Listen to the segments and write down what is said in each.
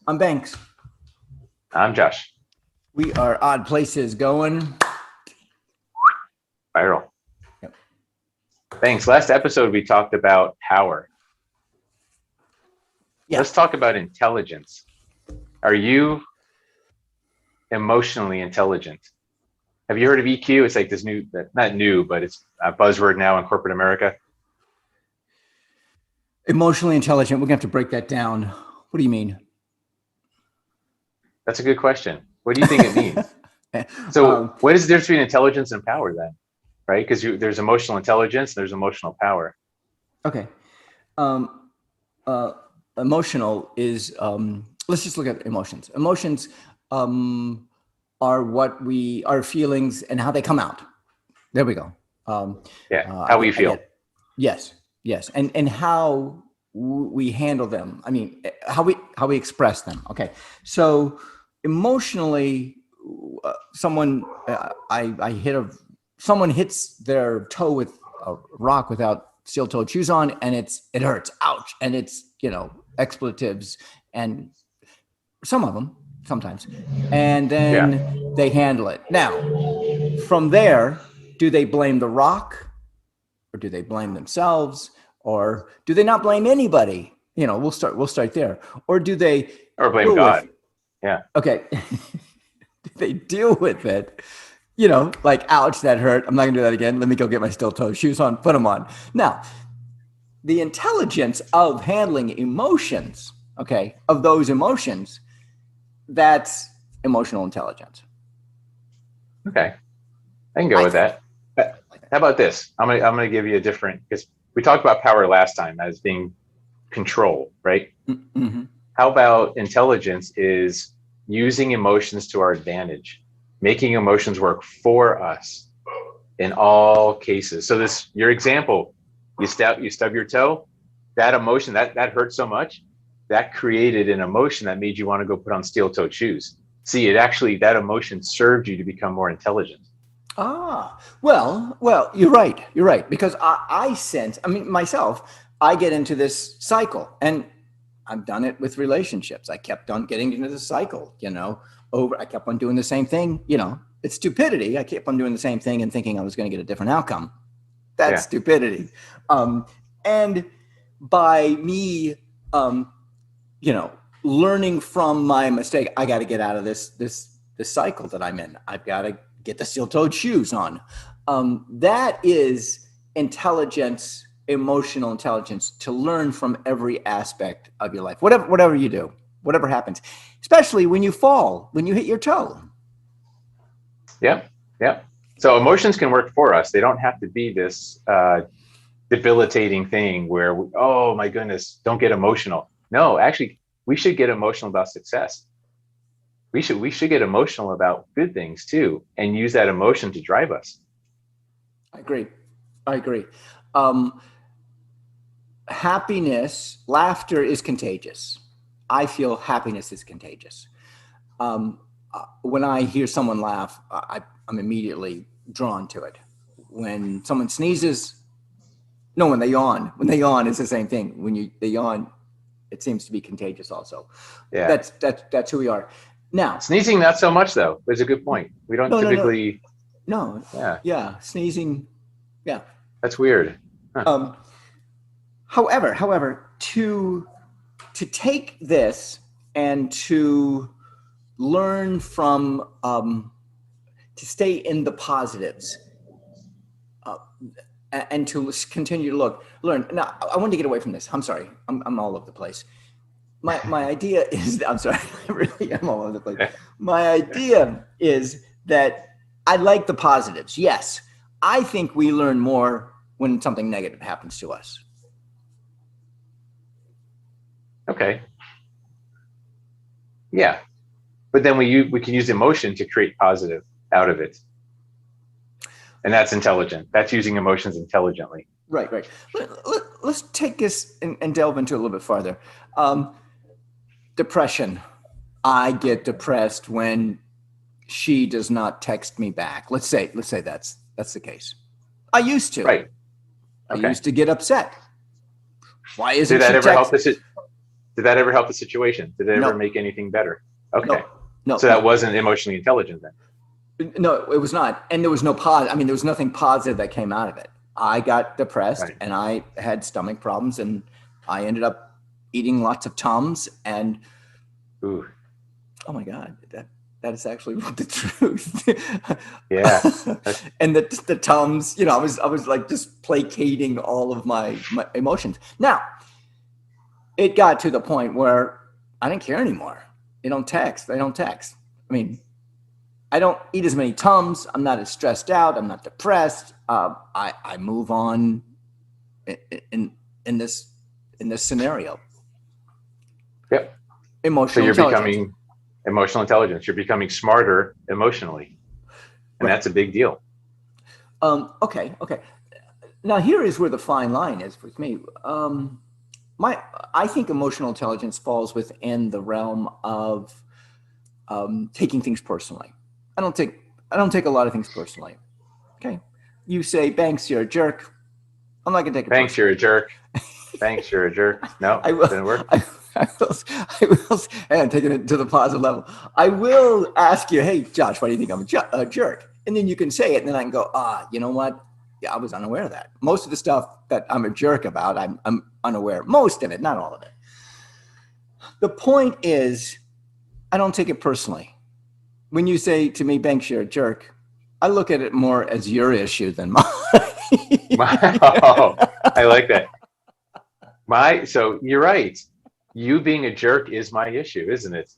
I'm Banks. I'm Josh. We are Odd Places going Viral. Yep. Thanks. Last episode, we talked about power. Yeah. Let's talk about intelligence. Are you emotionally intelligent? Have you heard of EQ? It's like this new, not new, but it's a buzzword now in corporate America. Emotionally intelligent. We're going to have to break that down. What do you mean? That's a good question. What do you think it means? So what is the difference between intelligence and power then? Right? Because there's emotional intelligence, there's emotional power. Okay. Emotional is, let's just look at emotions. Emotions are our feelings and how they come out. There we go. How we feel. Yes. And how we handle them. I mean, how we express them. Okay. So emotionally, someone hits their toe with a rock without steel-toed shoes on, and it hurts. Ouch. And it's, expletives and some of them sometimes. And then they handle it. Now, from there, do they blame the rock, or do they blame themselves, or do they not blame anybody? We'll start there. Or do they blame God? Yeah. Okay. Do they deal with it? Like, ouch, that hurt. I'm not gonna do that again. Let me go get my steel-toe shoes on, put them on. Now, the intelligence of handling emotions, okay, of those emotions, that's emotional intelligence. Okay. I can go with that. How about this? I'm gonna give you a different, because we talked about power last time as being control, right? Mm-hmm. How about intelligence is using emotions to our advantage, making emotions work for us in all cases. So your example, you stub your toe, that emotion, that hurt so much, that created an emotion that made you want to go put on steel-toed shoes. See, that emotion served you to become more intelligent. Well, you're right. Because I sense, myself, I get into this cycle, and I've done it with relationships. I kept on getting into the cycle, I kept on doing the same thing, it's stupidity. I kept on doing the same thing and thinking I was going to get a different outcome. That's stupidity. And by me, learning from my mistake, I got to get out of this cycle that I'm in. I've got to get the steel-toed shoes on. That is intelligence, emotional intelligence, to learn from every aspect of your life, whatever you do, whatever happens, especially when you fall, when you hit your toe. Yeah. So emotions can work for us. They don't have to be this debilitating thing where, oh my goodness, don't get emotional. No, actually, we should get emotional about success. We should get emotional about good things too, and use that emotion to drive us. I agree. Happiness, laughter is contagious. I feel happiness is contagious. When I hear someone laugh, I'm immediately drawn to it. When someone sneezes, no, when they yawn, it's the same thing. When they yawn, it seems to be contagious also. Yeah. That's who we are. Now, sneezing, not so much though. There's a good point. We don't typically. No. Yeah. Sneezing. Yeah. That's weird. Huh. However, to take this and to learn from, to stay in the positives, and to continue to learn. Now, I wanted to get away from this. I'm sorry. I'm all over the place. My idea is, I'm sorry, I really am all over the place. My idea is that I like the positives. Yes. I think we learn more when something negative happens to us. Okay. Yeah. But then we can use emotion to create positive out of it. And that's intelligent. That's using emotions intelligently. Right. Let's take this and delve into it a little bit farther. Depression. I get depressed when she does not text me back. Let's say that's the case. I used to. Right. Okay. I used to get upset. Why isn't Did that she ever help Did that ever help the situation? Did it ever No, make anything better? Okay. no, no, So that no. wasn't emotionally intelligent then. No, it was not. And there was no I mean, there was nothing positive that came out of it. I got depressed Right. and I had stomach problems and I ended up eating lots of Tums and Ooh. oh my God, that is actually the truth. Yeah. That's, And the Tums, I was like just placating all of my emotions. Now, it got to the point where I didn't care anymore. They don't text. They don't text. I mean, I don't eat as many Tums. I'm not as stressed out. I'm not depressed. I move on in in this in this scenario. yep. So Emotional you're intelligence. becoming emotional intelligence. You're becoming smarter emotionally. And Right. that's a big deal. Okay. Okay. Now here is where the fine line is with me. My I think emotional intelligence falls within the realm of taking things personally. I don't take I don't take a lot of things personally. Okay. You say, Banks, you're a jerk. I'm not gonna take it Thanks, you're personally. a jerk. Thanks, you're a jerk. No, I will. didn't work. I will. And taking it to the positive level. I will ask you, hey, Josh, why do you think I'm a jerk? And then you can say it, and then I can go, you know what? Yeah, I was unaware of that. Most of the stuff that I'm a jerk about, I'm unaware. Most of it, not all of it. The point is, I don't take it personally. When you say to me, Banks, you're a jerk, I look at it more as your issue than mine. Wow. I like that. So you're right. You being a jerk is my issue, isn't it?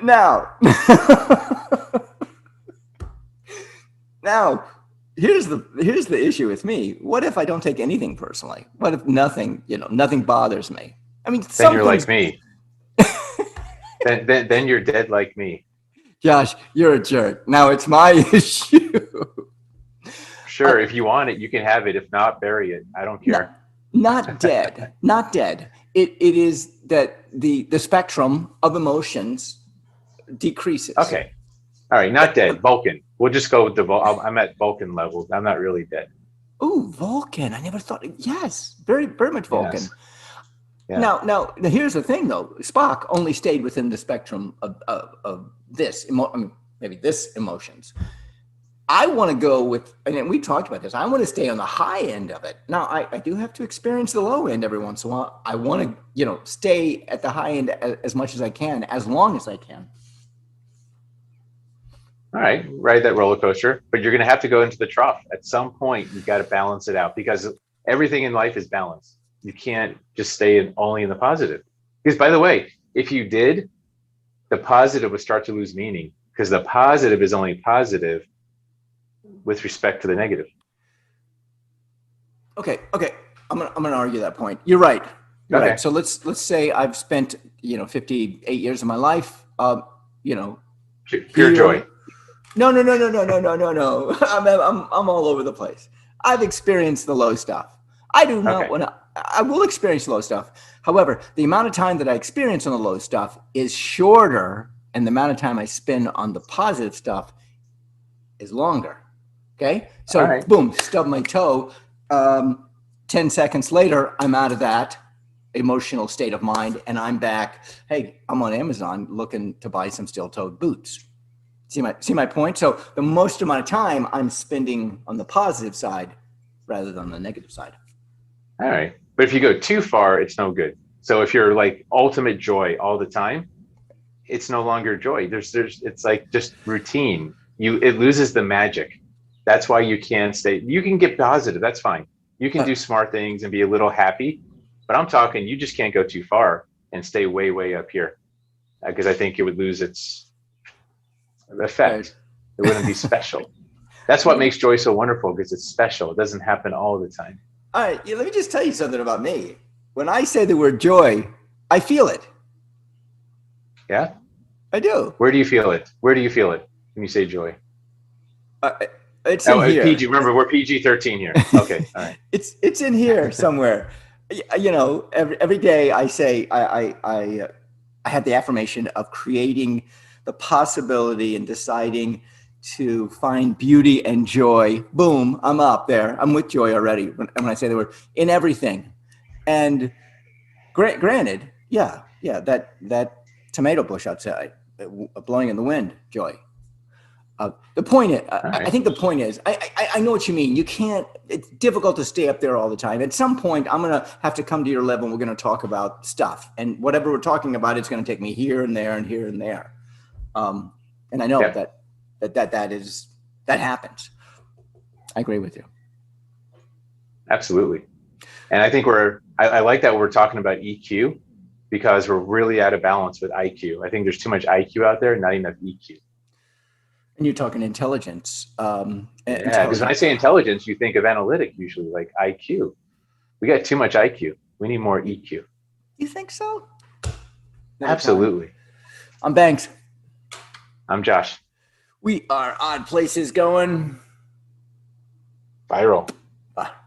Now, now, here's the issue with me. What if I don't take anything personally? What if nothing bothers me? I mean, Then some you're things. like me. Then you're dead like me. Josh, you're a jerk. Now it's my issue. Sure, if you want it, you can have it. If not, bury it. I don't not, care. not dead. Not dead. It is that the spectrum of emotions decreases. Okay. All right, not dead. Vulcan. We'll just go with the I'm at Vulcan level. I'm not really dead. Oh, Vulcan. I never thought. Yes, very much Vulcan. Yes. Yeah. Now, here's the thing, though. Spock only stayed within the spectrum of this, I mean, maybe this emotions. I want to go with, and we talked about this. I want to stay on the high end of it. Now, I do have to experience the low end every once in a while. I want to, stay at the high end as much as I can, as long as I can. All right, ride that roller coaster, but you're going to have to go into the trough. At some point, you got to balance it out because everything in life is balanced. You can't just stay only in the positive. Because by the way, if you did, the positive would start to lose meaning because the positive is only positive with respect to the negative. Okay. I'm gonna argue that point. You're right. You're right. Okay, So let's say I've spent 58 years of my life, you know, pure here. joy. No. I'm all over the place. I've experienced the low stuff. I do not Okay, want to. I will experience low stuff. However, the amount of time that I experience on the low stuff is shorter, and the amount of time I spend on the positive stuff is longer. Okay, all so right. boom, stub my toe. 10 seconds later, I'm out of that emotional state of mind, and I'm back. Hey, I'm on Amazon looking to buy some steel-toed boots. See my point? So the most amount of time I'm spending on the positive side rather than the negative side. All right. But if you go too far, it's no good. So if you're like ultimate joy all the time, it's no longer joy. It's like just routine. It loses the magic. That's why you can't stay. You can get positive. That's fine. You can Uh, do smart things and be a little happy. But I'm talking, you just can't go too far and stay way, way up here because I think it would lose its right. effect. It wouldn't be special. That's what makes joy so wonderful because it's special. It doesn't happen all the time. All right, yeah, let me just tell you something about me. When I say the word joy, I feel it. Yeah. I do. Where do you feel it? Where do you feel it when you say joy? Uh, it's in Oh, here. PG. Remember, we're PG-13 here. Okay. All right. It's in here somewhere. Every day I say I had the affirmation of creating the possibility and deciding to find beauty and joy. Boom, I'm up there. I'm with joy already when I say the word, in everything. And granted, yeah, that tomato bush outside blowing in the wind, joy. The point is, All I right. think the point is, I know what you mean. You can't, it's difficult to stay up there all the time. At some point, I'm going to have to come to your level and we're going to talk about stuff. And whatever we're talking about, it's going to take me here and there and here and there. And I know Yeah. that happens. I agree with you. Absolutely. And I think I like that we're talking about EQ because we're really out of balance with IQ. I think there's too much IQ out there, not enough EQ. And you're talking intelligence. Yeah, because when I say intelligence, you think of analytic usually, like IQ. We got too much IQ. We need more EQ. You think so? Absolutely. I'm Banks. I'm Josh. We are Odd Places going Viral.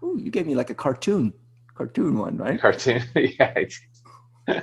Ooh, you gave me like a cartoon one, right? Cartoon. Yeah.